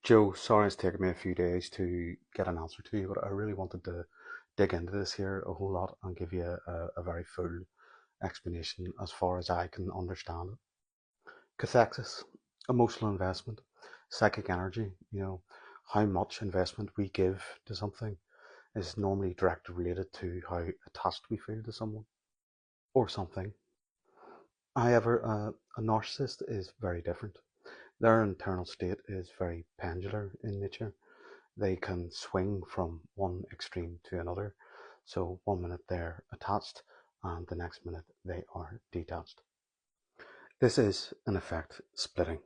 Joe, sorry it's taken me a few days to get an answer to you, but I really wanted to dig into this here a whole lot and give you a very full explanation as far as I can understand it. Cathexis, emotional investment, psychic energy, how much investment we give to something is normally directly related to how attached we feel to someone or something. However, a narcissist is very different. Their internal state is very pendular in nature. They can swing from one extreme to another. So one minute they're attached and the next minute they are detached. This is, in effect, splitting.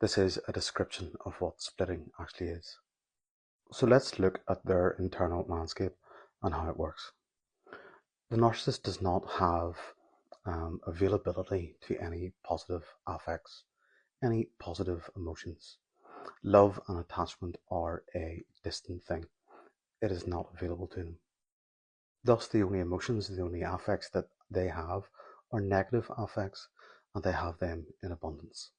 This is a description of what splitting actually is. So let's look at their internal landscape and how it works. The narcissist does not have availability to any positive affects, any positive emotions. Love and attachment are a distant thing. It is not available to them. Thus, the only emotions, the only affects that they have are negative affects, and they have them in abundance.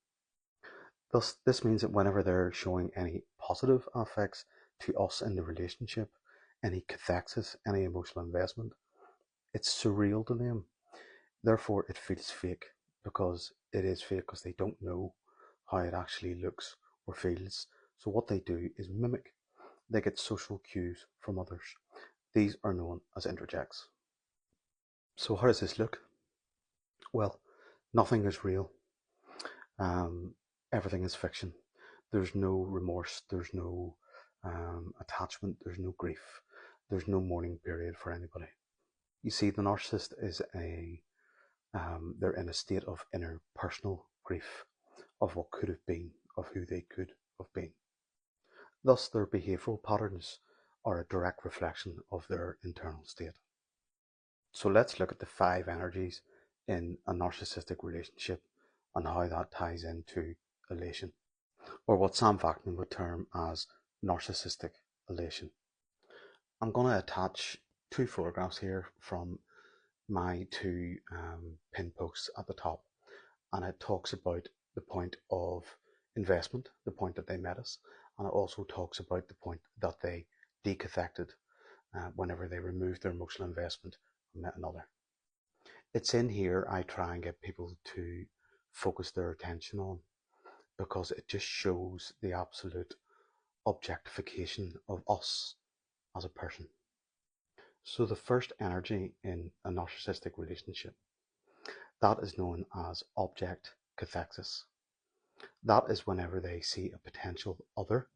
Thus, this means that whenever they're showing any positive affects to us in the relationship, any cathexis, any emotional investment, it's surreal to them. Therefore, it feels fake because it is fake because they don't know how it actually looks or feels. So, what they do is mimic. They get social cues from others. These are known as interjects. So how does this look? Well, nothing is real. Um, Everything is fiction. There's no remorse. There's no attachment. There's no grief. There's no mourning period for anybody. You see, the narcissist is they're in a state of inner personal grief of what could have been, of who they could have been. Thus, their behavioral patterns are a direct reflection of their internal state. So let's look at the five energies in a narcissistic relationship and how that ties into elation, or what Sam Vaknin would term as narcissistic elation. I'm going to attach two photographs here from my two pin posts at the top, and it talks about the point of investment, the point that they met us, and it also talks about the point that they decathected whenever they removed their emotional investment and met another. It's in here I try and get people to focus their attention on because it just shows the absolute objectification of us as a person. So the first energy in a narcissistic relationship, that is known as object cathexis. That is whenever they see a potential other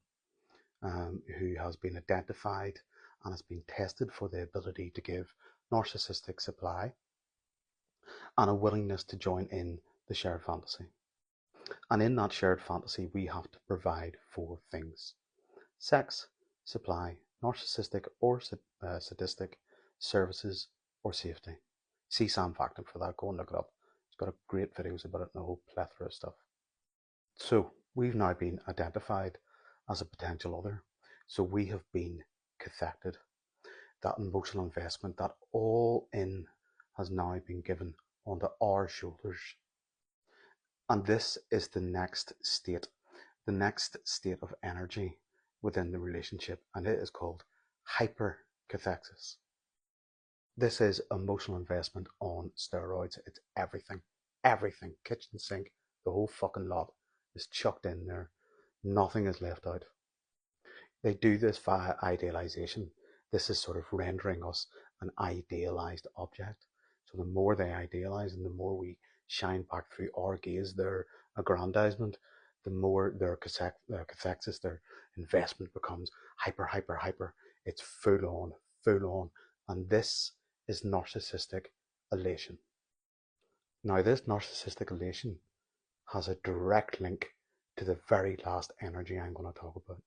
who has been identified and has been tested for the ability to give narcissistic supply and a willingness to join in the shared fantasy. And in that shared fantasy, we have to provide four things: sex, supply, narcissistic or sadistic services, or safety. See Sam Vaknin for that. Go and look it up. He's got great videos about it and a whole plethora of stuff. So we've now been identified as a potential other. So we have been cathected. That emotional investment, that all in, has now been given onto our shoulders. And this is the next state of energy within the relationship, and it is called hypercathexis. This is emotional investment on steroids. It's everything, everything, kitchen sink, the whole fucking lot is chucked in there. Nothing is left out. They do this via idealization. This is sort of rendering us an idealized object. So the more they idealize and the more we shine back through our gaze their aggrandizement, the more their cathexis, their investment becomes hyper, hyper, hyper. It's full on. And this is narcissistic elation. Now, this narcissistic elation has a direct link to the very last energy I'm going to talk about.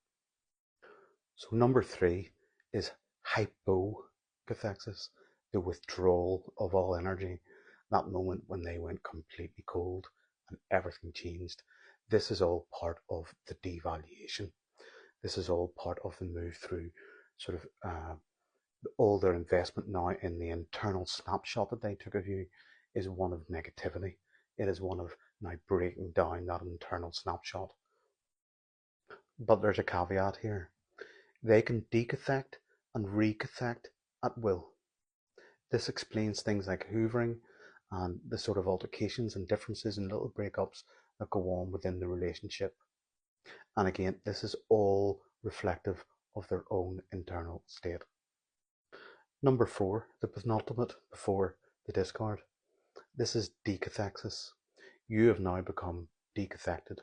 So number three is hypocathexis, the withdrawal of all energy, that moment when they went completely cold and everything changed. This is all part of the devaluation. This is all part of the move through sort of all their investment now in the internal snapshot that they took of you is one of negativity. It is one of now breaking down that internal snapshot. But there's a caveat here. They can decathect and recathect at will. This explains things like hoovering and the sort of altercations and differences and little breakups that go on within the relationship. And again, this is all reflective of their own internal state. Number 4, the penultimate before the discard. This is decathexis. You have now become decathected.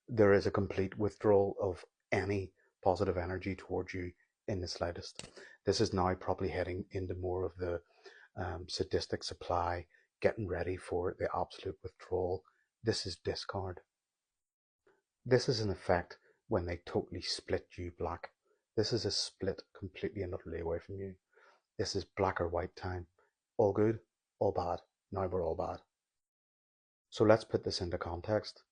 There is a complete withdrawal of any positive energy towards you in the slightest. This is now probably heading into more of the sadistic supply, getting ready for the absolute withdrawal. This is discard. This is an effect when they totally split you black. This is a split completely and utterly away from you. This is black or white time. All good, all bad. Now we're all bad. So let's put this into context.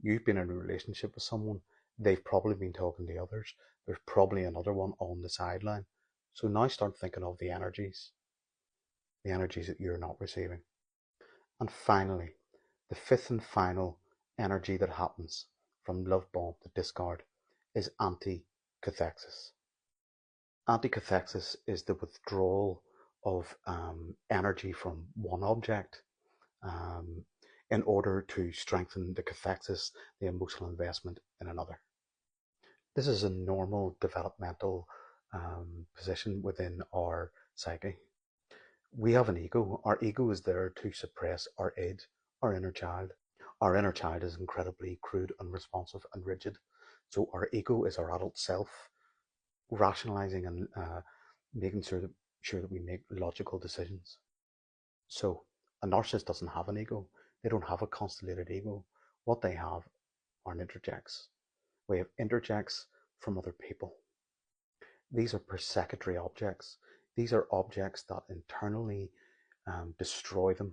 You've been in a relationship with someone, they've probably been talking to others, there's probably another one on the sideline. So now start thinking of the energies that you're not receiving. And finally, the fifth and final energy that happens from love bomb to discard is anti-cathexis. Anti-cathexis is the withdrawal of energy from one object in order to strengthen the cathexis, the emotional investment in another. This is a normal developmental position within our psyche. We have an ego. Our ego is there to suppress our id, our inner child. Our inner child is incredibly crude, unresponsive, and rigid. So our ego is our adult self, rationalizing and making sure that we make logical decisions. So a narcissist doesn't have an ego. They don't have a constellated ego. What they have are interjects. We have interjects from other people. These are persecutory objects. These are objects that internally destroy them,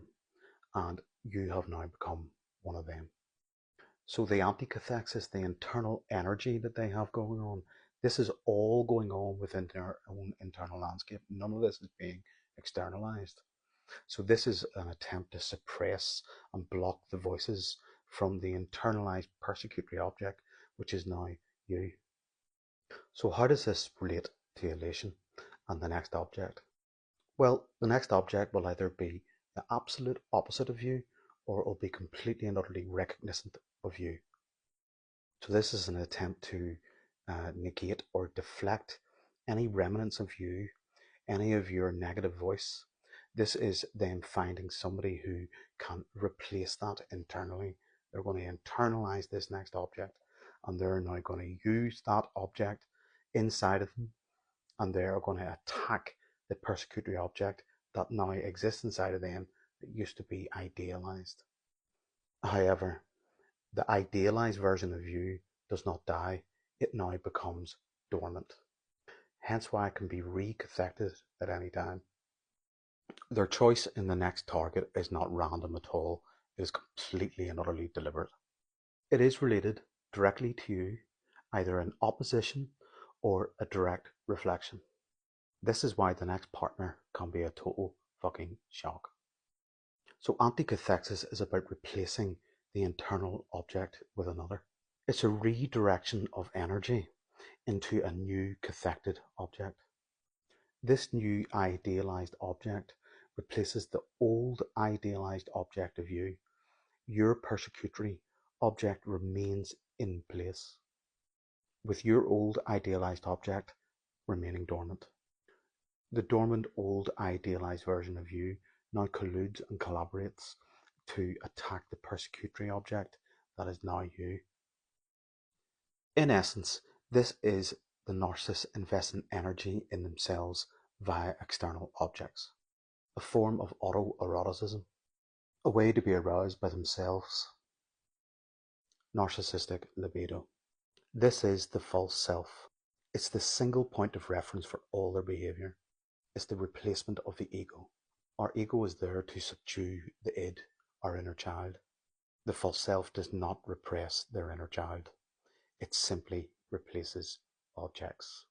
and you have now become one of them. So the anticathexis, the internal energy that they have going on, this is all going on within their own internal landscape. None of this is being externalized. So this is an attempt to suppress and block the voices from the internalized persecutory object, which is now you. So how does this relate to elation and the next object? Well, the next object will either be the absolute opposite of you, or it will be completely and utterly recognisant of you. So this is an attempt to negate or deflect any remnants of you, any of your negative voice. This is them finding somebody who can replace that internally. They're going to internalize this next object, and they're now going to use that object inside of them, and they're going to attack the persecutory object that now exists inside of them that used to be idealized. However, the idealized version of you does not die, it now becomes dormant. Hence why it can be recathected at any time. Their choice in the next target is not random at all, it is completely and utterly deliberate. It is related directly to you, either in opposition or a direct reflection. This is why the next partner can be a total fucking shock. So anticathexis is about replacing the internal object with another. It's a redirection of energy into a new cathected object. This new idealized object replaces the old idealized object of you. Your persecutory object remains in place, with your old idealized object remaining dormant. The dormant old idealized version of you now colludes and collaborates to attack the persecutory object that is now you. In essence, this is the narcissist investing energy in themselves via external objects, a form of autoeroticism, a way to be aroused by themselves, narcissistic libido. This is the false self. It's the single point of reference for all their behavior. It's the replacement of the ego. Our ego is there to subdue the id, our inner child. The false self does not repress their inner child. It simply replaces objects.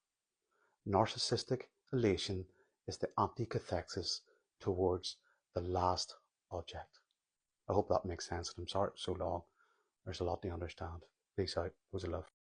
Narcissistic elation is the anticathexis towards the last object. I hope that makes sense, and I'm sorry it's so long. There's a lot to understand. Peace out. Was a love.